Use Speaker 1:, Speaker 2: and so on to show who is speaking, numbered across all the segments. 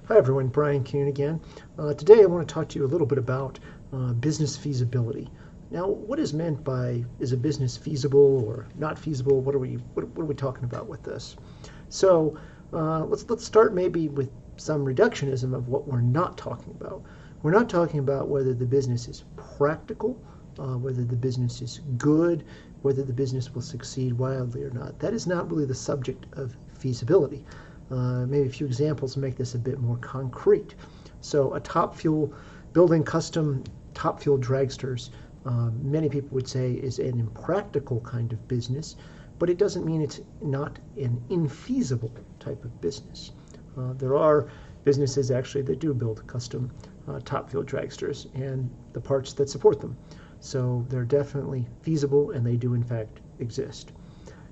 Speaker 1: Hi everyone, Brian Kuhn again. Today I want to talk to you a little bit about business feasibility. Now, what is meant by is a business feasible or not feasible? What are we talking about with this? So let's start maybe with some reductionism of what we're not talking about. We're not talking about whether the business is practical, whether the business is good, whether the business will succeed wildly or not. That is not really the subject of feasibility. Maybe a few examples to make this a bit more concrete. So a top fuel, building custom top fuel dragsters, many people would say is an impractical kind of business, but it doesn't mean it's not an infeasible type of business. There are businesses actually that do build custom top fuel dragsters and the parts that support them. So they're definitely feasible and they do in fact exist.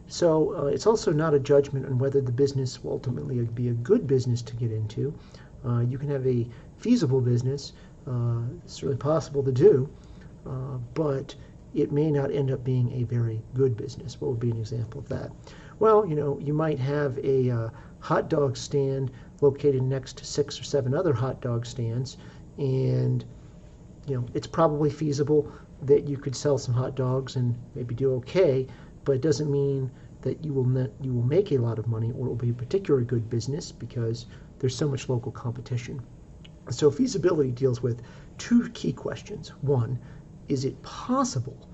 Speaker 1: So it's also not a judgment on whether the business will ultimately be a good business to get into. You can have a feasible business, it's certainly possible to do, but it may not end up being a very good business. What would be an example of that? Well, you might have a hot dog stand located next to 6 or 7 other hot dog stands, and it's probably feasible that you could sell some hot dogs and maybe do okay, but it doesn't mean that you will make a lot of money or it will be a particularly good business because there's so much local competition. So feasibility deals with 2 key questions. One, is it possible?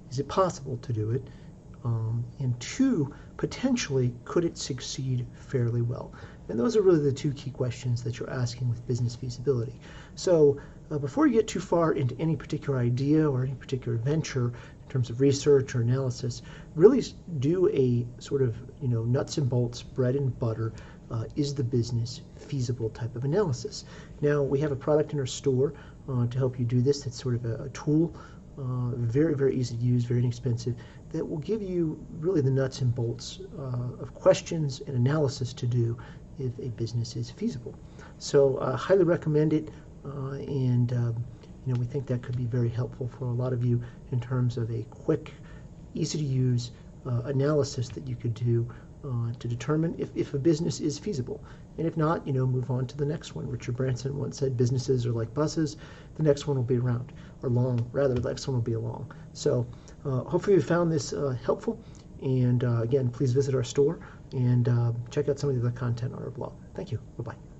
Speaker 1: Is it possible to do it? And 2, potentially, could it succeed fairly well? And those are really the 2 key questions that you're asking with business feasibility. So before you get too far into any particular idea or any particular venture in terms of research or analysis, really do a sort of nuts and bolts, bread and butter, is the business feasible type of analysis. Now we have a product in our store to help you do this. It's sort of a tool, very, very easy to use, very inexpensive, that will give you really the nuts and bolts of questions and analysis to do if a business is feasible. So highly recommend it, and we think that could be very helpful for a lot of you in terms of a quick, easy to use analysis that you could do to determine if a business is feasible. And if not, move on to the next one. Richard Branson once said businesses are like buses. The next one will be around, or long, rather, the next one will be along. So hopefully you found this helpful. And again, please visit our store and check out some of the other content on our blog. Thank you. Bye-bye.